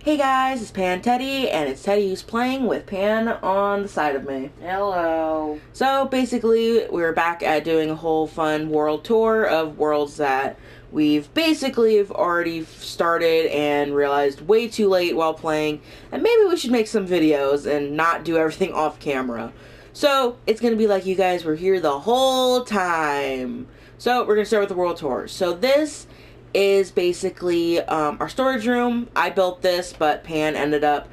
Hey guys, it's Pan Teddy, and it's Teddy who's playing with Pan on the side of me. Hello. So basically, we're back at doing a whole fun world tour of worlds that we've basically already started and realized way too late while playing, and maybe we should make some videos and not do everything off camera. So it's gonna be like you guys were here the whole time. So we're gonna start with the world tour. So this is basically our storage room. I built this, but Pan ended up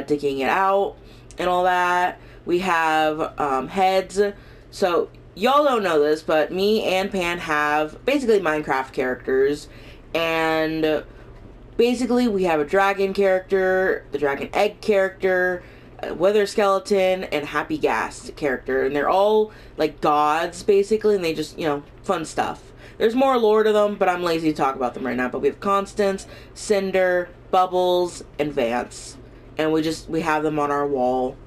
digging it out and all that. We have heads. So y'all don't know this, but me and Pan have basically Minecraft characters, and basically we have a dragon character, the dragon egg character, a wither skeleton, and happy gas character, and they're all like gods basically, and they just, you know, fun stuff. There's more lore to them, but I'm lazy to talk about them right now. But we have Constance, Cinder, Bubbles, and Vance. And we have them on our wall.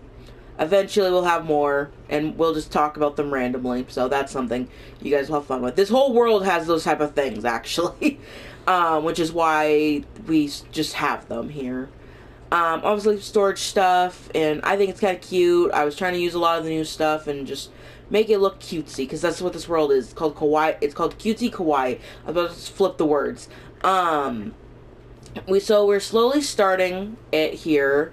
Eventually we'll have more, and we'll just talk about them randomly. So that's something you guys will have fun with. This whole world has those type of things, actually. Which is why we just have them here. Obviously storage stuff, and I think it's kind of cute. I was trying to use a lot of the new stuff and just make it look cutesy, because that's what this world is. It's called Kawaii. It's called Cutesy Kawaii. I was about to flip the words. We're slowly starting it here.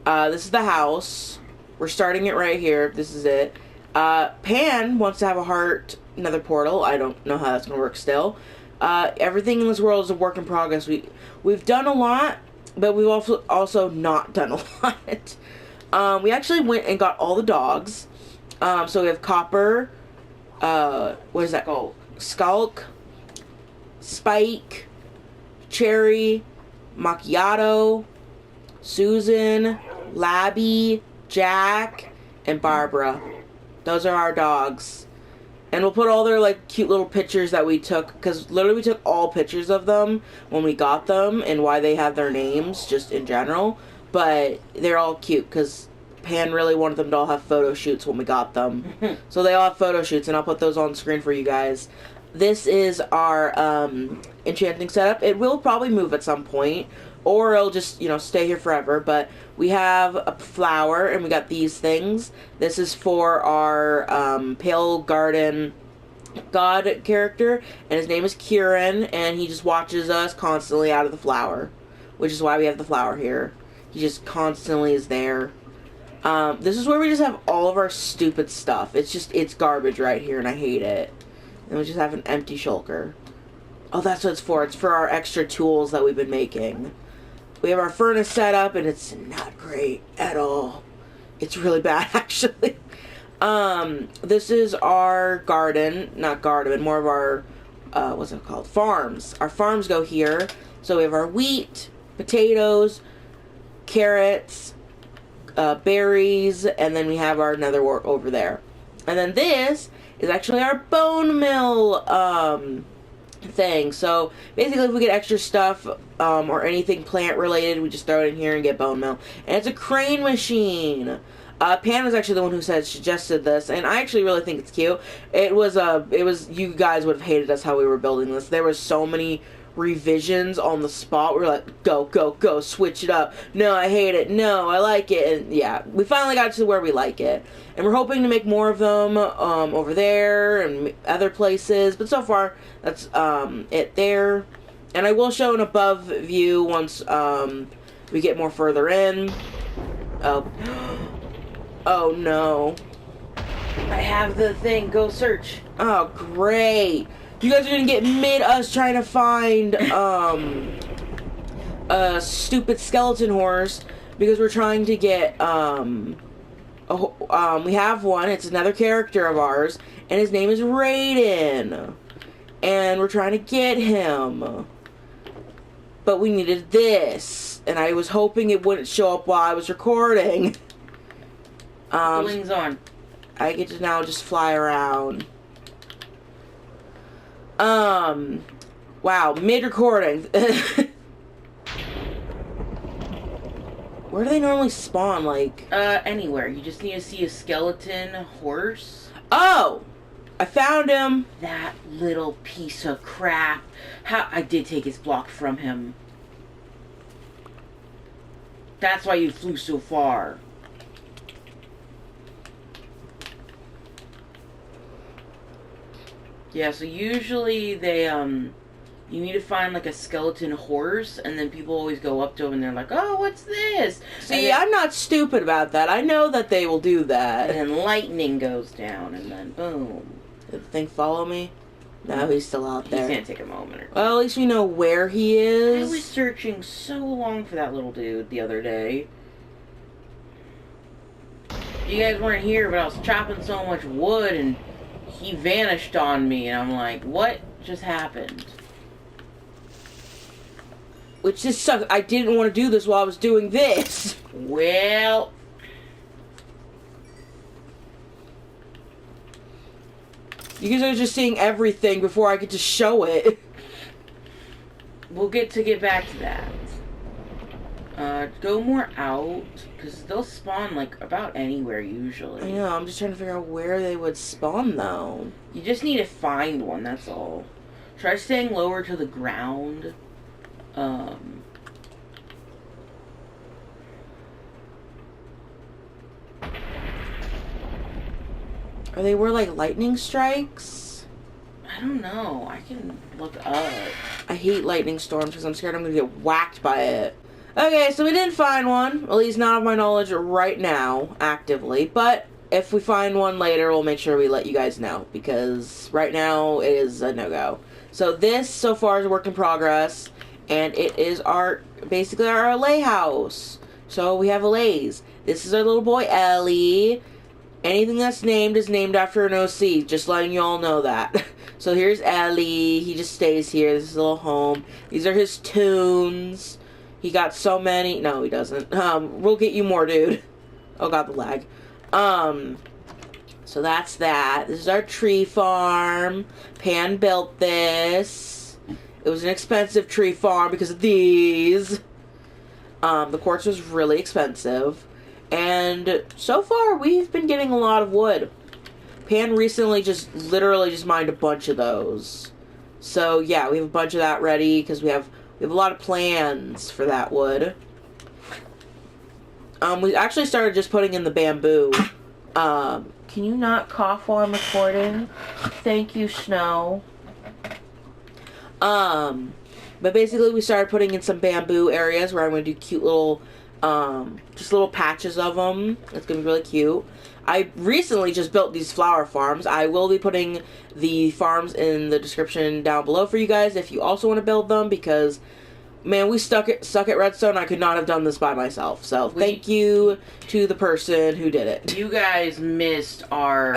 This is the house. We're starting it right here. This is it. Pan wants to have a heart nether portal. I don't know how that's gonna work still. Everything in this world is a work in progress. We've done a lot, but we've also not done a lot. We actually went and got all the dogs. So we have Copper, what is that called? Skulk, Spike, Cherry, Macchiato, Susan, Labby, Jack, and Barbara. Those are our dogs. And we'll put all their, like, cute little pictures that we took, because literally we took all pictures of them when we got them, and why they have their names, just in general. But they're all cute, because Pan really wanted them to all have photo shoots when we got them. So they all have photo shoots, and I'll put those on screen for you guys. This is our enchanting setup. It will probably move at some point, or it'll just, you know, stay here forever. But we have a flower, and we got these things. This is for our Pale Garden God character, and his name is Kieran, and he just watches us constantly out of the flower, which is why we have the flower here. He just constantly is there. This is where we just have all of our stupid stuff. It's garbage right here, and I hate it. And we just have an empty shulker. Oh, that's what it's for. It's for our extra tools that we've been making. We have our furnace set up, and it's not great at all. It's really bad, actually. This is our garden. Not garden, more of our, what's it called? Farms. Our farms go here. So we have our wheat, potatoes, carrots, berries, and then we have our nether wart over there. And then this is actually our bone mill thing. So basically, if we get extra stuff or anything plant related, we just throw it in here and get bone mill. And it's a crane machine. Pan was actually the one who suggested this, and I actually really think it's cute. It was you guys would have hated us how we were building this. There was so many revisions on the spot. We were like, go, switch it up. No, I hate it. No, I like it. And yeah, we finally got to where we like it, and we're hoping to make more of them over there and other places, but so far that's it there. And I will show an above view once we get more further in. Oh no, I have the thing. Go search. Oh great. You guys are gonna get us trying to find a stupid skeleton horse, because we're trying to get we have one. It's another character of ours, and his name is Raiden, and we're trying to get him, but we needed this, and I was hoping it wouldn't show up while I was recording. Wings on. I get to now just fly around. Wow, mid-recording. Where do they normally spawn, like? Anywhere. You just need to see a skeleton horse. Oh! I found him! That little piece of crap. I did take his block from him. That's why you flew so far. Yeah, so usually they, you need to find, like, a skeleton horse, and then people always go up to them and they're like, oh, what's this? See, I'm not stupid about that. I know that they will do that. And then lightning goes down, and then boom. Did the thing follow me? No, he's still out there. He's gonna take a moment or two. Well, at least we know where he is. I was searching so long for that little dude the other day. You guys weren't here, but I was chopping so much wood, and he vanished on me, and I'm like, what just happened? Which just sucks. I didn't want to do this while I was doing this. Well... You guys are just seeing everything before I get to show it. We'll get back to that. Go more out, because they'll spawn, like, about anywhere, usually. I know, I'm just trying to figure out where they would spawn, though. You just need to find one, that's all. Try staying lower to the ground. Are they where, like, lightning strikes? I don't know. I can look up. I hate lightning storms because I'm scared I'm going to get whacked by it. Okay, so we didn't find one. At least not of my knowledge right now, actively. But if we find one later, we'll make sure we let you guys know. Because right now, it is a no-go. So this, so far, is a work in progress. And it is basically our lay house. So we have a lays. This is our little boy, Ellie. Anything that's named is named after an OC. Just letting you all know that. So here's Ellie. He just stays here. This is his little home. These are his tunes. He got so many. No, he doesn't. We'll get you more, dude. Oh god, the lag. So that's that. This is our tree farm. Pan built this. It was an expensive tree farm because of these. The quartz was really expensive. And so far, we've been getting a lot of wood. Pan recently literally just mined a bunch of those. So yeah, we have a bunch of that ready because we have a lot of plans for that wood. We actually started just putting in the bamboo. Can you not cough while I'm recording? Thank you, Snow. But basically we started putting in some bamboo areas where I'm going to do cute little, just little patches of them. It's going to be really cute. I recently just built these flower farms. I will be putting the farms in the description down below for you guys if you also want to build them because, man, we suck at redstone. I could not have done this by myself. So thank you to the person who did it. You guys missed our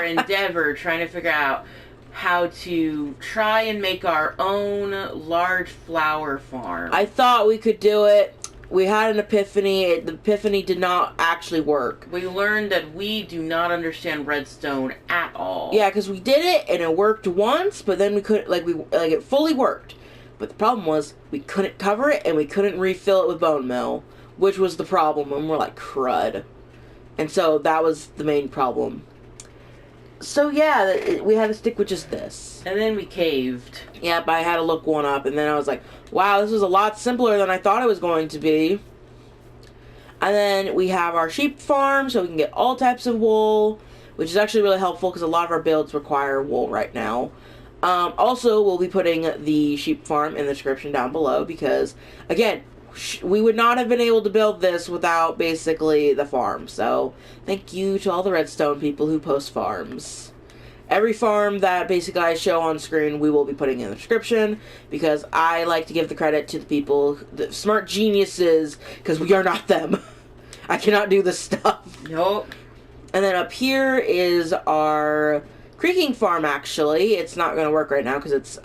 endeavor trying to figure out how to try and make our own large flower farm. I thought we could do it. We had an epiphany. The epiphany did not actually work. We learned that we do not understand redstone at all. Yeah, because we did it and it worked once, but then we couldn't, it fully worked. But the problem was we couldn't cover it and we couldn't refill it with bone meal, which was the problem. And we're like, crud. And so that was the main problem. So yeah, we had to stick with just this. And then we caved. Yep, I had to look one up, and then I was like, wow, this was a lot simpler than I thought it was going to be. And then we have our sheep farm, so we can get all types of wool, which is actually really helpful because a lot of our builds require wool right now. Also, we'll be putting the sheep farm in the description down below because, again, we would not have been able to build this without basically the farm. So thank you to all the redstone people who post farms. Every farm that basically I show on screen we will be putting in the description because I like to give the credit to the people, the smart geniuses, because we are not them. I cannot do this stuff. Nope. And then up here is our creeking farm. Actually, it's not going to work right now because it's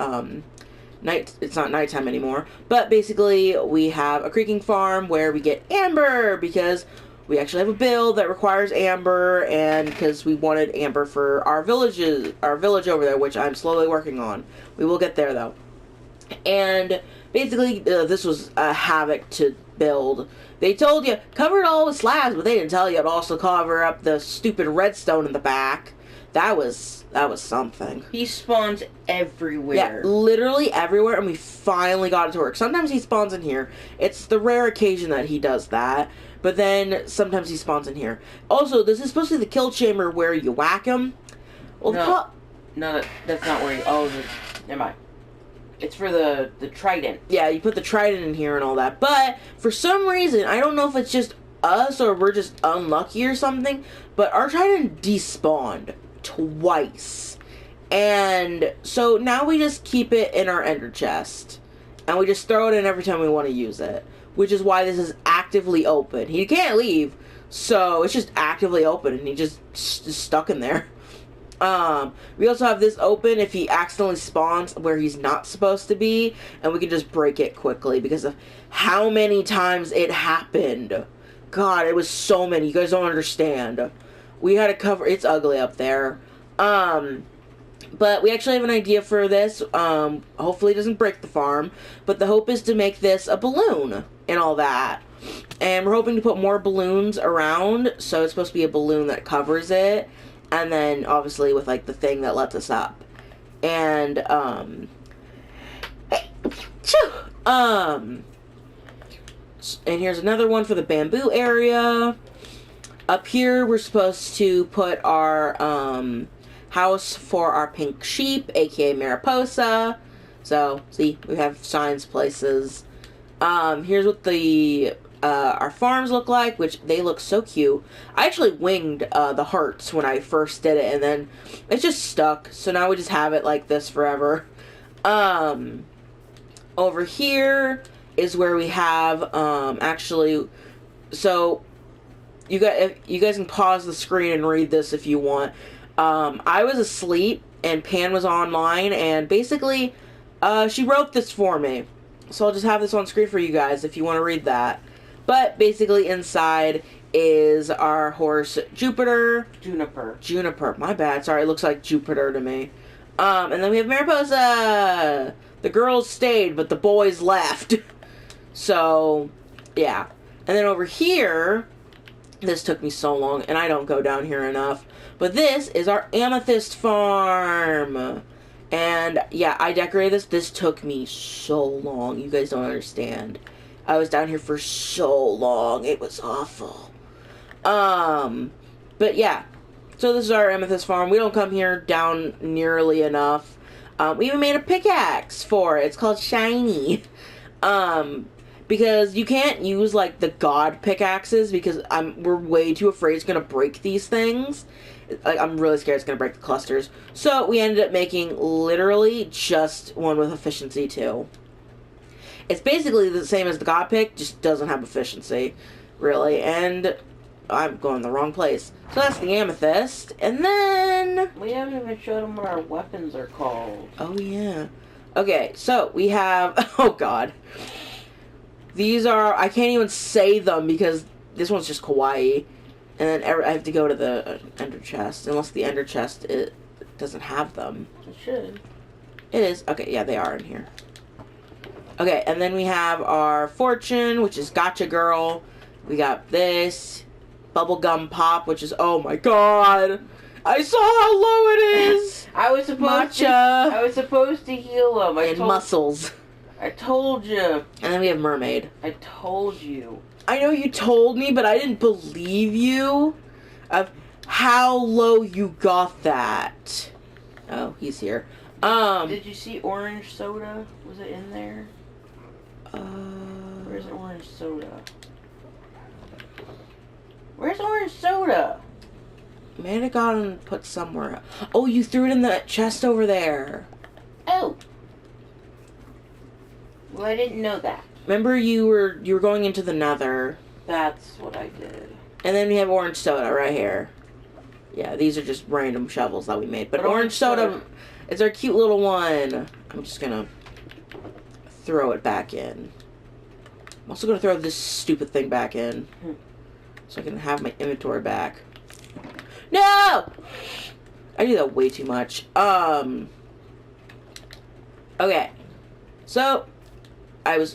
it's not nighttime anymore, but basically we have a creeking farm where we get amber because we actually have a build that requires amber, and because we wanted amber for our village over there, which I'm slowly working on. We will get there though. And basically this was a havoc to build. They told you cover it all with slabs, but they didn't tell you it'd also cover up the stupid redstone in the back. that was something. He spawns everywhere. Yeah, literally everywhere, and we finally got it to work. Sometimes he spawns in here. It's the rare occasion that he does that, but then sometimes he spawns in here. Also, this is supposed to be the kill chamber where you whack him. Well, no, that's not where you... Oh, never mind. It's for the trident. Yeah, you put the trident in here and all that. But, for some reason, I don't know if it's just us or we're just unlucky or something, but our trident despawned twice. And so now we just keep it in our ender chest. And we just throw it in every time we want to use it. Which is why this is actively open. He can't leave, so it's just actively open and he just is stuck in there. We also have this open if he accidentally spawns where he's not supposed to be, and we can just break it quickly because of how many times it happened. God, it was so many. You guys don't understand. We had to cover... It's ugly up there. But we actually have an idea for this. Hopefully it doesn't break the farm. But the hope is to make this a balloon and all that. And we're hoping to put more balloons around. So it's supposed to be a balloon that covers it. And then, obviously, with, like, the thing that lets us up. And, and here's another one for the bamboo area. Up here, we're supposed to put our, house for our pink sheep, aka Mariposa. So, see, we have signs, places. Here's what the... our farms look like, which they look so cute. I actually winged the hearts when I first did it, and then it just stuck. So now we just have it like this forever. Over here is where we have actually. So you guys can pause the screen and read this if you want. I was asleep and Pan was online, and basically she wrote this for me. So I'll just have this on screen for you guys if you want to read that. But basically inside is our horse Juniper. My bad. Sorry, it looks like Jupiter to me. And then we have Mariposa. The girls stayed, but the boys left. So, yeah. And then over here, this took me so long, and I don't go down here enough. But this is our amethyst farm. And, yeah, I decorated this. This took me so long. You guys don't understand. I was down here for so long. It was awful. But yeah. So this is our amethyst farm. We don't come here down nearly enough. We even made a pickaxe for it. It's called Shiny. Because you can't use, like, the god pickaxes because we're way too afraid it's going to break these things. Like, I'm really scared it's going to break the clusters. So we ended up making literally just one with efficiency 2. It's basically the same as the God Pick, just doesn't have efficiency, really. And I'm going the wrong place. So that's the amethyst. And then... We haven't even showed them what our weapons are called. Oh, yeah. Okay, so we have... Oh, God. These are... I can't even say them because this one's just Kawaii. And then I have to go to the ender chest. Unless the ender chest it doesn't have them. It should. It is. Okay, yeah, they are in here. Okay, and then we have our fortune, which is Gotcha Girl. We got this. Bubblegum Pop, which is, oh my god. I saw how low it is. I was supposed to heal him. And muscles. I told you. And then we have Mermaid. I told you. I know you told me, but I didn't believe you of how low you got that. Oh, he's here. Did you see orange soda? Was it in there? Where's orange soda? Where's orange soda? Man, it got him put somewhere. Oh, you threw it in the chest over there. Oh. Well, I didn't know that. Remember you were going into the nether. That's what I did. And then we have orange soda right here. Yeah, these are just random shovels that we made. But orange soda is our cute little one. I'm just gonna throw it back in. I'm also gonna throw this stupid thing back in. So I can have my inventory back. No! I do that way too much. Okay. So, I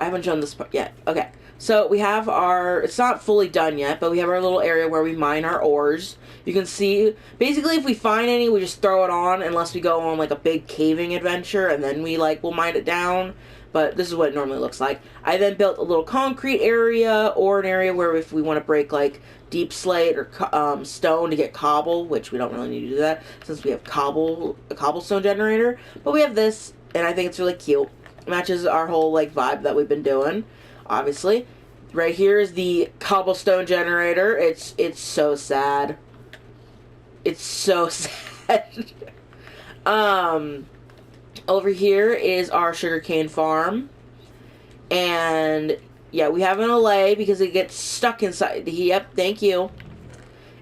haven't shown this part yet. Okay. So we have our, it's not fully done yet, but we have our little area where we mine our ores. You can see, basically if we find any, we just throw it on unless we go on like a big caving adventure and then we like will mine it down. But this is what it normally looks like. I then built a little concrete area or an area where if we want to break like deep slate or stone to get cobble, which we don't really need to do that since we have a cobblestone generator. But we have this, and I think it's really cute. It matches our whole like vibe that we've been doing, obviously. Right here is the cobblestone generator. It's so sad. It's so sad. Over here is our sugarcane farm. And yeah, we have an allay because it gets stuck inside. Yep, thank you.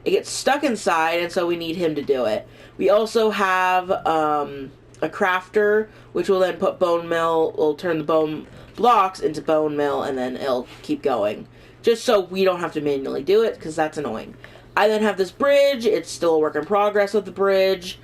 It gets stuck inside, and so we need him to do it. We also have a crafter, which will then put bone meal, will turn the bone blocks into bone meal, and then it'll keep going. Just so we don't have to manually do it, because that's annoying. I then have this bridge. It's still a work in progress with the bridge.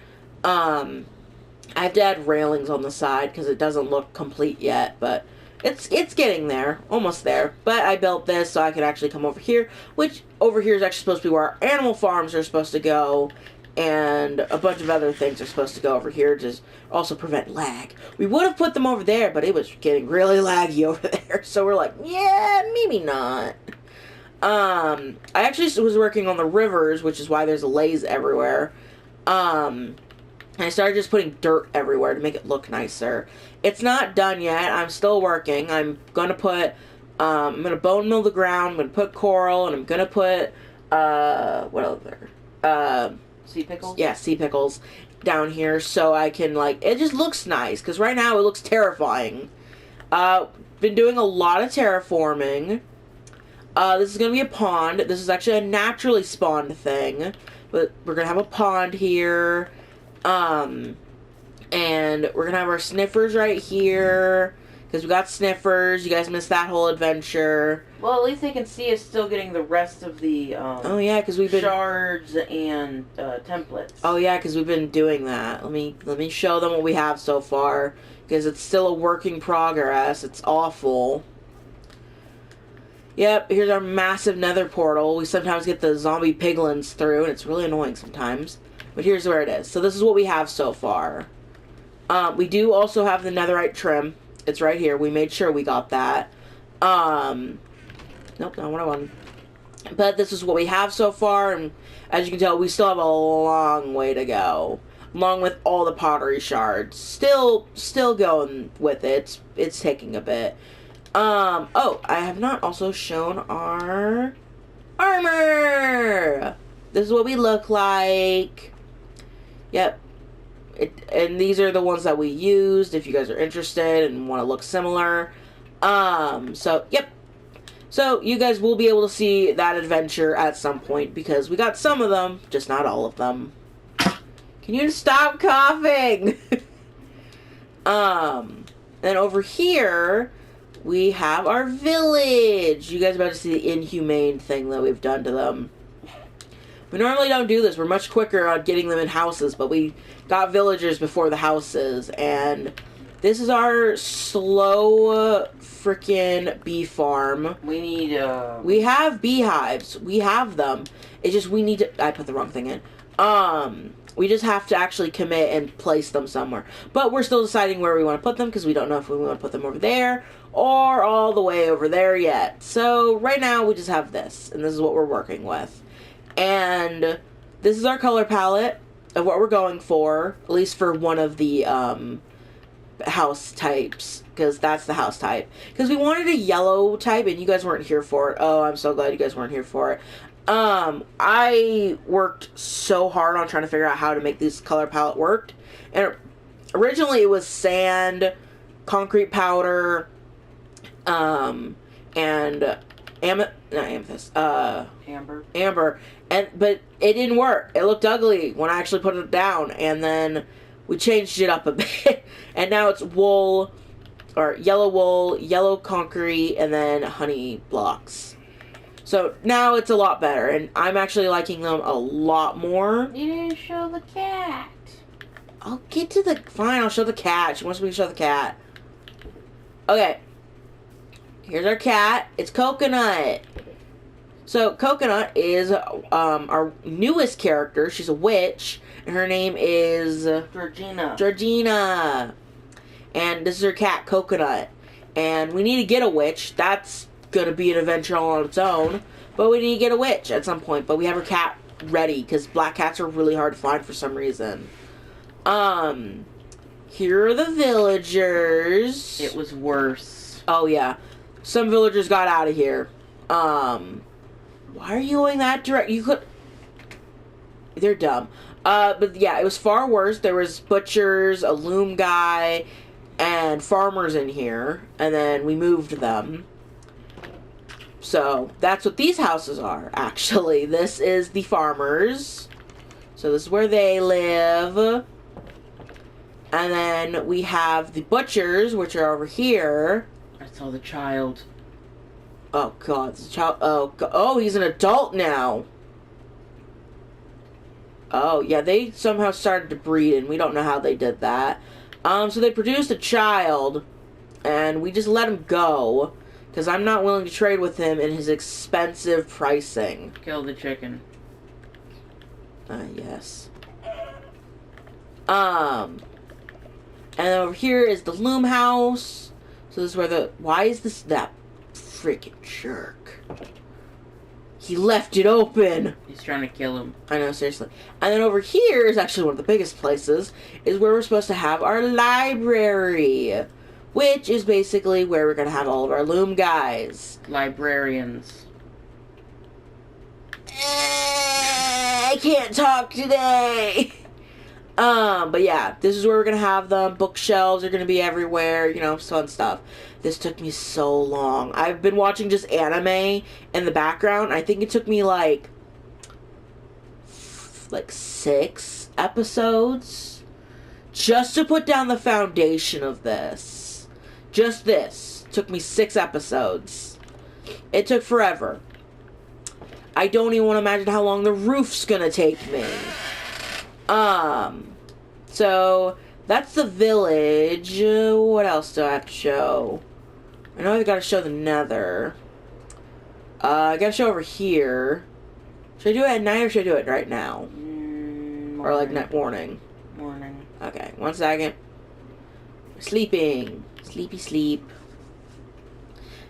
I have to add railings on the side because it doesn't look complete yet, but it's getting there, almost there. But I built this so I could actually come over here, which over here is actually supposed to be where our animal farms are supposed to go, and a bunch of other things are supposed to go over here to also prevent lag. We would have put them over there, but it was getting really laggy over there, so we're like, yeah, maybe not. I actually was working on the rivers, which is why there's lays everywhere. And I started just putting dirt everywhere to make it look nicer. It's not done yet. I'm still working. I'm gonna put, I'm gonna bone mill the ground. I'm gonna put coral, and I'm gonna put, what other? Sea pickles? Yeah, sea pickles down here so I can, like, it just looks nice. Because right now it looks terrifying. Been doing a lot of terraforming. This is gonna be a pond. This is actually a naturally spawned thing. But we're gonna have a pond here. And we're gonna have our sniffers right here, because we got sniffers. You guys missed that whole adventure. Well, at least they can see us still getting the rest of the, oh yeah, because we've been shards and, templates. Oh yeah, because we've been doing that. Let me show them what we have so far, because it's still a work in progress. It's awful. Yep, here's our massive nether portal. We sometimes get the zombie piglins through, and it's really annoying sometimes. But here's where it is. So this is what we have so far. We do also have the netherite trim. It's right here. We made sure we got that. Nope, not what I wanted. But this is what we have so far. And as you can tell, we still have a long way to go. Along with all the pottery shards. Still going with it. It's taking a bit. Oh, I have not also shown our armor. This is what we look like. Yep. And these are the ones that we used if you guys are interested and want to look similar. So, yep. So, you guys will be able to see that adventure at some point because we got some of them, just not all of them. Can you stop coughing? And over here, we have our village. You guys are about to see the inhumane thing that we've done to them. We normally don't do this. We're much quicker on getting them in houses, but we got villagers before the houses, and this is our slow freaking bee farm. We need, We have beehives. We have them. It's just we need to... I put the wrong thing in. We just have to actually commit and place them somewhere. But we're still deciding where we want to put them, because we don't know if we want to put them over there or all the way over there yet. So, right now, we just have this, and this is what we're working with. And this is our color palette of what we're going for, at least for one of the house types, because that's the house type. Because we wanted a yellow type, and you guys weren't here for it. Oh, I'm so glad you guys weren't here for it. I worked so hard on trying to figure out how to make this color palette work. And originally it was sand, concrete powder, and amber, but it didn't work. It looked ugly when I actually put it down, and then we changed it up a bit, and now it's wool, or wool, yellow concrete, and then honey blocks. So now it's a lot better, and I'm actually liking them a lot more. You didn't show the cat. I'll get to the... Fine, I'll show the cat. She wants me to show the cat. Okay. Here's our cat. It's Coconut. So Coconut is our newest character. She's a witch, and her name is Georgina. And this is her cat, Coconut. And we need to get a witch. That's gonna be an adventure all on its own. But we need to get a witch at some point. But we have her cat ready because black cats are really hard to find for some reason. Here are the villagers. It was worse. Oh yeah, some villagers got out of here. Why are you going that direct? You could. They're dumb. But yeah, it was far worse. There was butchers, a loom guy, and farmers in here, and then we moved them. So that's what these houses are. Actually, this is the farmers. So this is where they live. And then we have the butchers, which are over here. I saw the child. Oh god, the child. Oh, oh, he's an adult now. Oh yeah, they somehow started to breed, and we don't know how they did that. So they produced a child, and we just let him go because I'm not willing to trade with him in his expensive pricing. Kill the chicken. Yes. And then over here is the loom house. So this is where the... Why is this... That freaking jerk. He left it open. He's trying to kill him. I know, seriously. And then over here is actually one of the biggest places. Is where we're supposed to have our library. Which is basically where we're going to have all of our loom guys. Librarians. I can't talk today. But yeah, this is where we're gonna have them. Bookshelves are gonna be everywhere, you know, fun stuff. This took me so long. I've been watching just anime in the background. I think it took me like 6 episodes just to put down the foundation of this. Just this took me 6 episodes. It took forever. I don't even want to imagine how long the roof's gonna take me. So that's the village. What else do I have to show? I know I gotta show the nether. I gotta show over here. Should I do it at night or should I do it right now? Or like morning? Morning. Okay, 1 second. Sleeping. Sleepy sleep.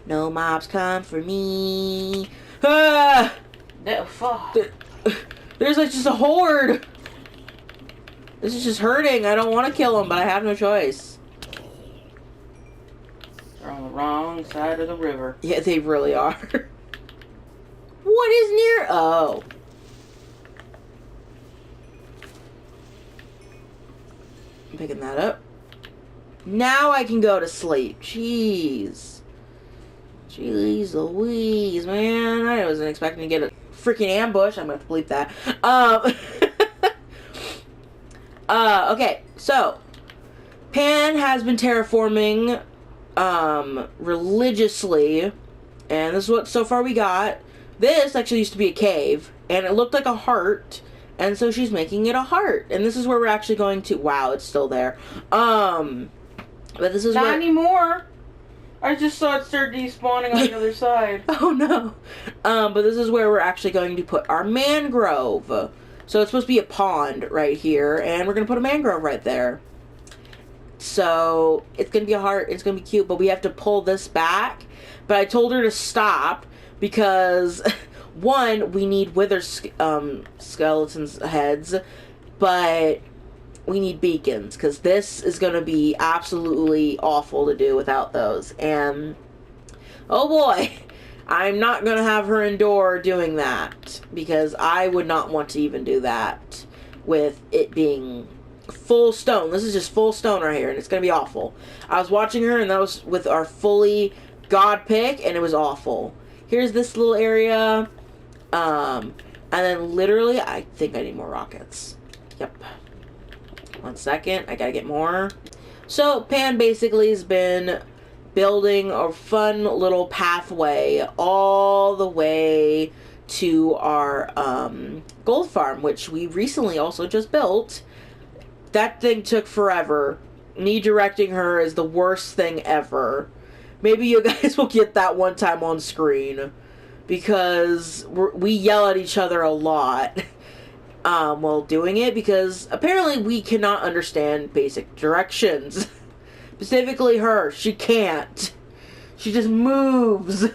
No mobs come for me. Ah! Fuck. There's like just a horde. This is just hurting. I don't want to kill them, but I have no choice. They're on the wrong side of the river. Yeah, they really are. What is near? Oh. I'm picking that up. Now I can go to sleep. Jeez. Jeez Louise, man. I wasn't expecting to get a freaking ambush. I'm going to have to bleep that. Okay, so Pan has been terraforming religiously, and this is what so far we got. This actually used to be a cave, and it looked like a heart, and so she's making it a heart. And this is where we're actually going to... Wow, it's still there. But this is Not anymore. I just saw it start despawning on the other side. Oh no. But this is where we're actually going to put our mangrove. So it's supposed to be a pond right here, and we're going to put a mangrove right there. So it's going to be a heart, it's going to be cute, but we have to pull this back. But I told her to stop because, one, we need wither skeletons' heads, but we need beacons, because this is going to be absolutely awful to do without those. And, oh boy, I'm not going to have her endure doing that, because I would not want to even do that with it being full stone. This is just full stone right here, and it's going to be awful. I was watching her, and that was with our fully god pick, and it was awful. Here's this little area, and then literally, I think I need more rockets. Yep. 1 second, I gotta get more. So, Pan basically has been building a fun little pathway all the way to our gold farm, which we recently also just built. That thing took forever. Me directing her is the worst thing ever. Maybe you guys will get that one time on screen. Because we yell at each other a lot while doing it. Because apparently we cannot understand basic directions. Specifically her. She can't. She just moves.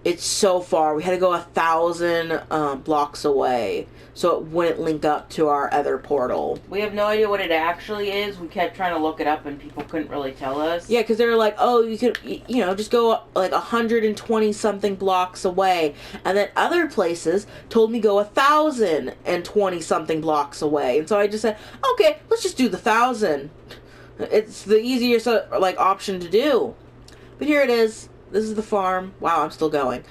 It's so far. We had to go 1,000 blocks away, so it wouldn't link up to our other portal. We have no idea what it actually is. We kept trying to look it up, and people couldn't really tell us. Yeah, because they were like, "Oh, you could, you know, just go like 120 something blocks away," and then other places told me go 1,020 something blocks away, and so I just said, "Okay, let's just do the 1,000. It's the easiest like option to do." But here it is. This is the farm. Wow, I'm still going.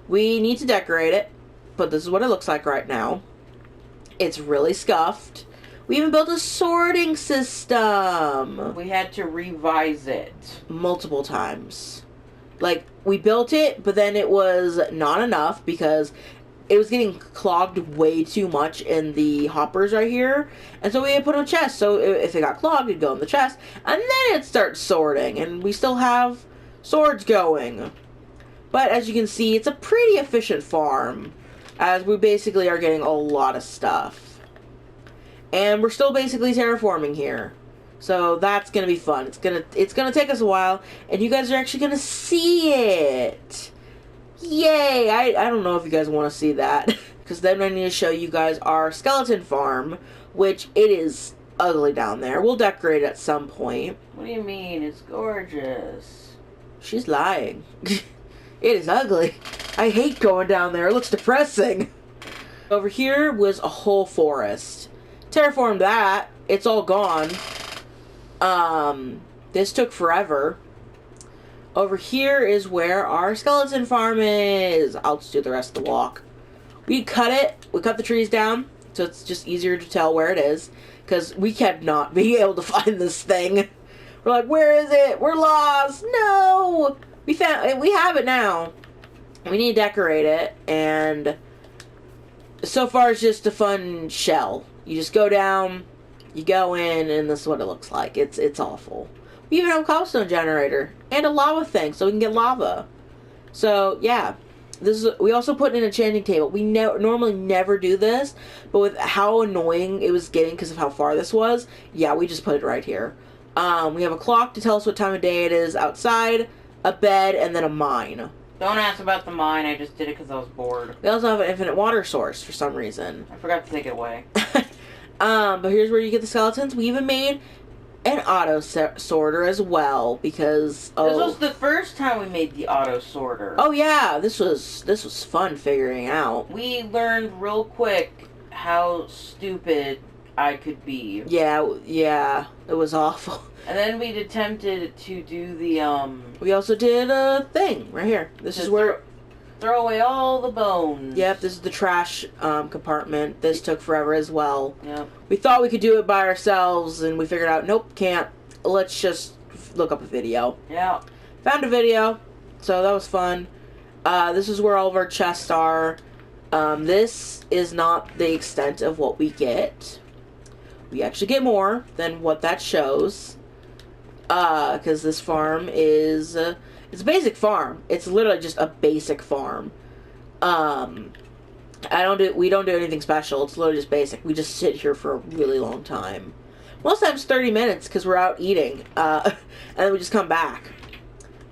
We need to decorate it, but this is what it looks like right now. It's really scuffed. We even built a sorting system. We had to revise it Multiple times. Like, we built it, but then it was not enough because it was getting clogged way too much in the hoppers right here. And so we had put a chest. So if it got clogged, it'd go in the chest. And then it starts sorting. And we still have swords going. But as you can see, it's a pretty efficient farm. As we basically are getting a lot of stuff. And we're still basically terraforming here. So that's going to be fun. It's gonna take us a while. And you guys are actually going to see it. Yay! I don't know if you guys want to see that. Because then I need to show you guys our skeleton farm. Which it is ugly down there. We'll decorate it at some point. What do you mean? It's gorgeous. She's lying. It is ugly. I hate going down there. It looks depressing. Over here was a whole forest. Terraformed that. It's all gone. This took forever. Over here is where our skeleton farm is. I'll just do the rest of the walk. We cut it. We cut the trees down. So it's just easier to tell where it is. Because we kept not being able to find this thing. We're like, where is it? We're lost. No! We have it now. We need to decorate it. And so far it's just a fun shell. You just go down. You go in. And this is what it looks like. It's awful. We even have a cobblestone generator and a lava thing, so we can get lava. So yeah, we also put in a enchanting table. We normally never do this, but with how annoying it was getting because of how far this was, yeah, we just put it right here. We have a clock to tell us what time of day it is outside, a bed, and then a mine. Don't ask about the mine. I just did it because I was bored. We also have an infinite water source for some reason. I forgot to take it away. But here's where you get the skeletons. We even made an auto sorter as well because this was the first time we made the auto sorter. Oh yeah, this was fun figuring out. We learned real quick how stupid I could be. Yeah, it was awful. And then we attempted to do the We also did a thing right here. This is where throw away all the bones. Yep, this is the trash compartment. This took forever as well. Yep. We thought we could do it by ourselves, and we figured out, nope, can't. Let's just look up a video. Yeah. Found a video, so that was fun. This is where all of our chests are. This is not the extent of what we get. We actually get more than what that shows. Because this farm is... it's a basic farm. It's literally just a basic farm. We don't do anything special. It's literally just basic. We just sit here for a really long time. Most times 30 minutes because we're out eating. And then we just come back.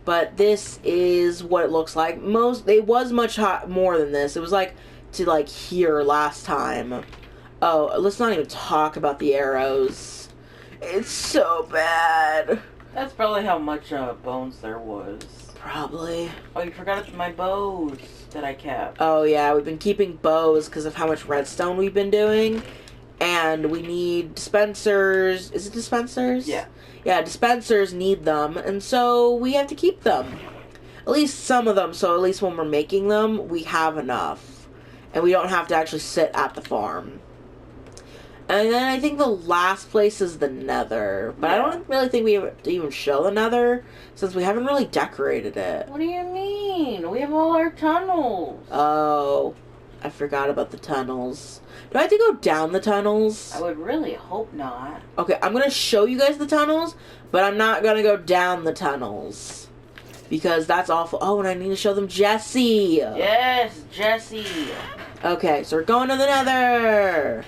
But this is what it looks like. It was much more than this. It was like to here last time. Oh, let's not even talk about the arrows. It's so bad. That's probably how much bones there was. Probably. Oh, you forgot my bows that I kept. Oh yeah, we've been keeping bows because of how much redstone we've been doing. And we need dispensers. Is it dispensers? Yeah. Yeah, dispensers need them. And so we have to keep them. At least some of them. So at least when we're making them, we have enough. And we don't have to actually sit at the farm. And then I think the last place is the Nether. But yeah. I don't really think we have to even show the Nether since we haven't really decorated it. What do you mean? We have all our tunnels. Oh, I forgot about the tunnels. Do I have to go down the tunnels? I would really hope not. Okay, I'm gonna show you guys the tunnels, but I'm not gonna go down the tunnels. Because that's awful. Oh, and I need to show them Jessie. Yes, Jessie. Okay, so we're going to the nether.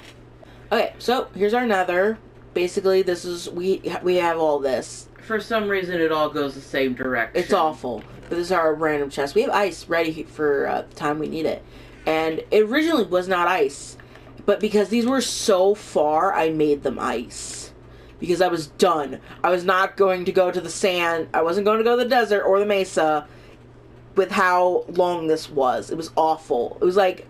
Okay, so here's our nether. Basically, this is, we have all this. For some reason, it all goes the same direction. It's awful. But this is our random chest. We have ice ready for the time we need it. And it originally was not ice. But because these were so far, I made them ice. Because I was done. I was not going to go to the sand. I wasn't going to go to the desert or the mesa with how long this was. It was awful. It was like,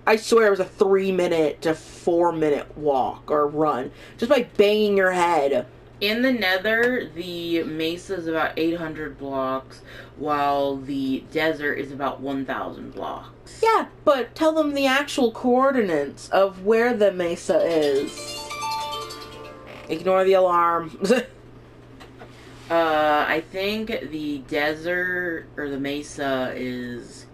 I swear it was a 3-minute to 4-minute walk or run. Just by banging your head. In the nether, the mesa is about 800 blocks, while the desert is about 1,000 blocks. Yeah, but tell them the actual coordinates of where the mesa is. Ignore the alarm. I think the desert, or the mesa, is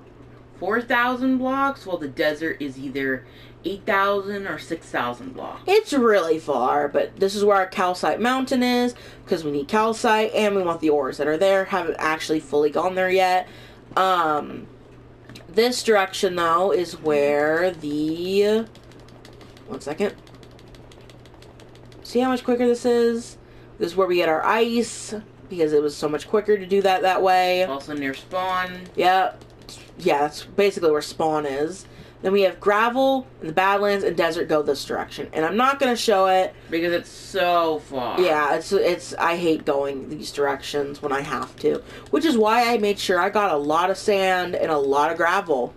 4,000 blocks, while the desert is either 8,000 or 6,000 blocks. It's really far, but this is where our calcite mountain is, because we need calcite, and we want the ores that are there. Haven't actually fully gone there yet. This direction, though, is where the... One second. See how much quicker this is? This is where we get our ice, because it was so much quicker to do that way. Also near spawn. Yep. Yeah, that's basically where spawn is. Then we have gravel, and the Badlands, and desert go this direction. And I'm not going to show it. Because it's so far. Yeah, it's I hate going these directions when I have to. Which is why I made sure I got a lot of sand and a lot of gravel.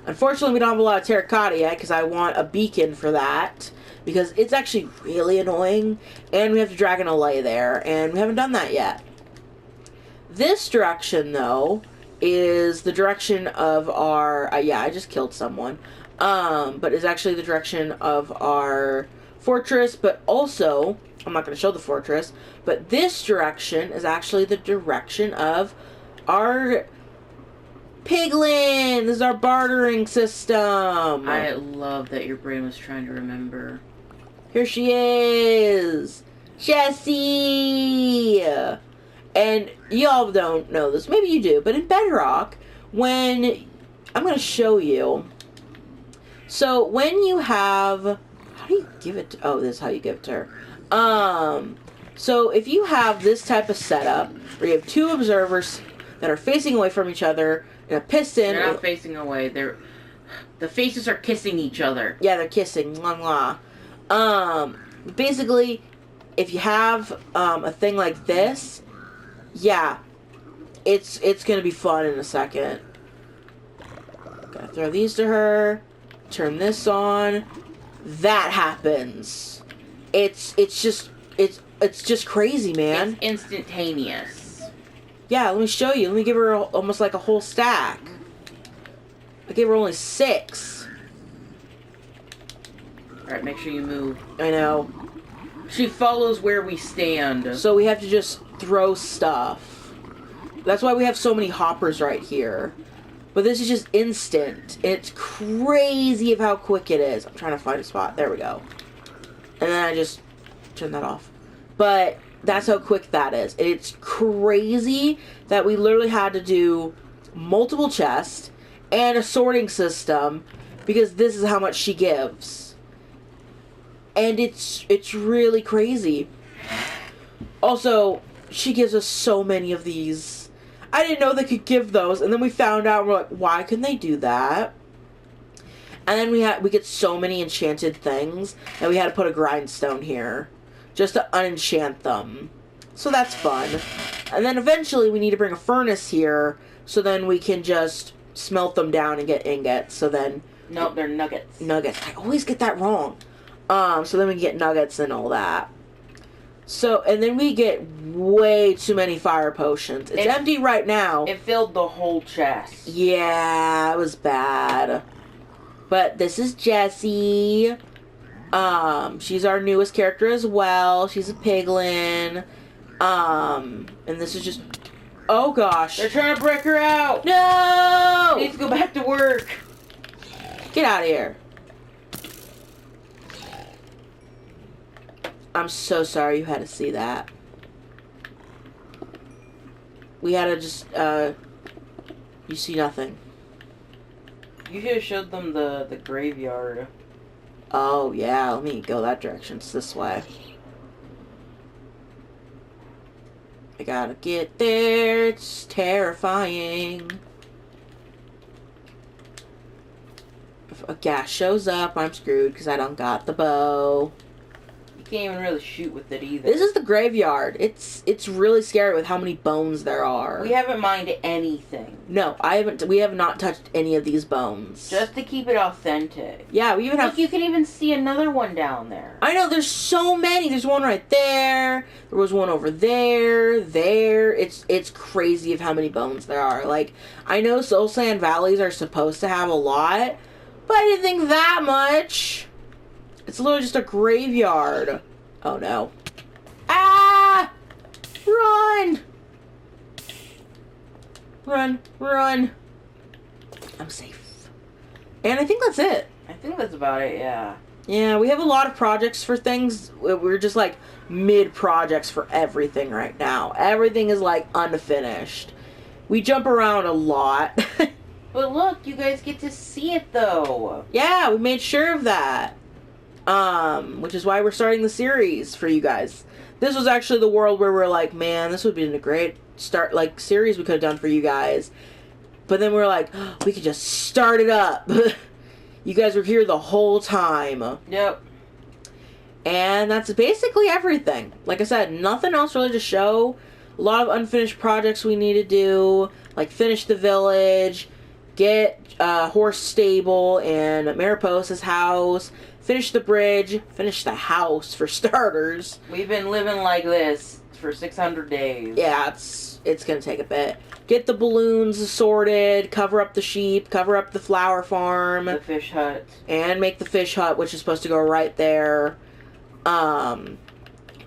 Unfortunately, we don't have a lot of terracotta yet, because I want a beacon for that. Because it's actually really annoying. And we have to drag an allay there, and we haven't done that yet. This direction, though, is the direction of our, yeah, I just killed someone, but is actually the direction of our fortress, but also, I'm not going to show the fortress, but this direction is actually the direction of our piglin. This is our bartering system. I love that your brain was trying to remember. Here she is, Jessie. And y'all don't know this. Maybe you do. But in Bedrock, when... I'm going to show you. So, when you have... How do you give it to... Oh, this is how you give it to her. So, if you have this type of setup, where you have two observers that are facing away from each other, and a piston... They're not facing away. The faces are kissing each other. Yeah, they're kissing. Mwah, mwah. Basically, if you have a thing like this... Yeah, it's gonna be fun in a second. Gotta throw these to her. Turn this on. That happens. It's just crazy, man. It's instantaneous. Yeah, let me show you. Let me give her almost like a whole stack. I gave her only 6. Alright, make sure you move. I know. She follows where we stand. So we have to just throw stuff. That's why we have so many hoppers right here. But this is just instant. It's crazy of how quick it is. I'm trying to find a spot. There we go. And then I just turn that off. But that's how quick that is. It's crazy that we literally had to do multiple chests and a sorting system because this is how much she gives. And it's really crazy. Also, she gives us so many of these. I didn't know they could give those, and then we found out, we're like, why couldn't they do that? And then we get so many enchanted things that we had to put a grindstone here just to unenchant them. So that's fun. And then eventually we need to bring a furnace here so then we can just smelt them down and get ingots. So then... Nope, they're nuggets. Nuggets. I always get that wrong. So then we can get nuggets and all that. So, and then we get way too many fire potions. It's empty right now. It filled the whole chest. Yeah, it was bad. But this is Jessie. She's our newest character as well. She's a piglin. And this is just... Oh, gosh. They're trying to break her out. No! She needs to go back to work. Get out of here. I'm so sorry you had to see that. We had to just, you see nothing. You should have showed them the graveyard. Oh, yeah, let me go that direction. It's this way. I gotta get there. It's terrifying. If a gas shows up, I'm screwed because I don't got the bow. You can't even really shoot with it either. This is the graveyard. It's really scary with how many bones there are. We haven't mined anything. No, I haven't. We have not touched any of these bones. Just to keep it authentic. Yeah, we even have. Look, you can even see another one down there. I know. There's so many. There's one right there. There was one over there. There. It's crazy of how many bones there are. Like, I know Soul Sand Valleys are supposed to have a lot, but I didn't think that much. It's literally just a graveyard. Oh no. Ah! Run! Run, run. I'm safe. And I think that's it. I think that's about it, yeah. Yeah, we have a lot of projects for things. We're just like mid-projects for everything right now. Everything is like unfinished. We jump around a lot. But look, you guys get to see it though. Yeah, we made sure of that. Which is why we're starting the series for you guys. This was actually the world where we're like, man, this would be a great series we could have done for you guys. But then we're like, oh, we could just start it up. You guys were here the whole time. Yep. And that's basically everything. Like I said, nothing else really to show. A lot of unfinished projects we need to do, like finish the village, get horse stable and Mariposa's house, finish the bridge, finish the house for starters. We've been living like this for 600 days. Yeah, it's gonna take a bit. Get the balloons sorted, cover up the sheep, cover up the flower farm. The fish hut. And make the fish hut, which is supposed to go right there.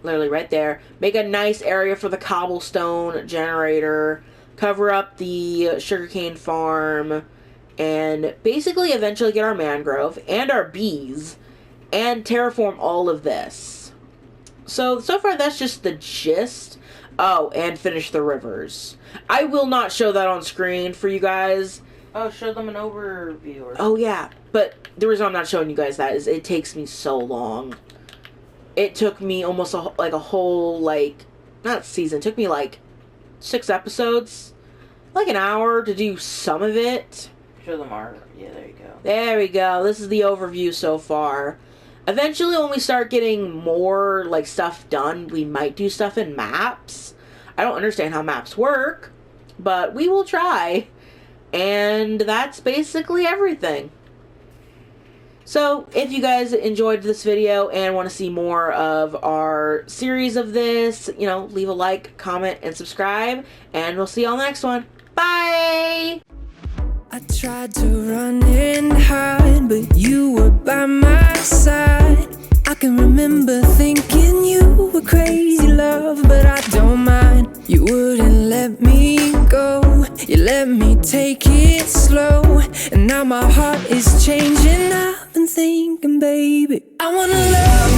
Literally right there. Make a nice area for the cobblestone generator. Cover up the sugarcane farm. And basically eventually get our mangrove and our bees. And terraform all of this. So far that's just the gist. Oh, and finish the rivers. I will not show that on screen for you guys. Oh, show them an overview. Or oh, yeah. But the reason I'm not showing you guys that is it takes me so long. It took me almost a whole, not season. It took me, 6 episodes. Like an hour to do some of it. Show them our... Yeah, there you go. There we go. This is the overview so far. Eventually, when we start getting more, stuff done, we might do stuff in maps. I don't understand how maps work, but we will try. And that's basically everything. So, if you guys enjoyed this video and want to see more of our series of this, leave a like, comment, and subscribe. And we'll see you on the next one. Bye! I tried to run and hide, but you were by my side. I can remember thinking you were crazy, love, but I don't mind. You wouldn't let me go, you let me take it slow. And now my heart is changing, I've been thinking, baby, I wanna love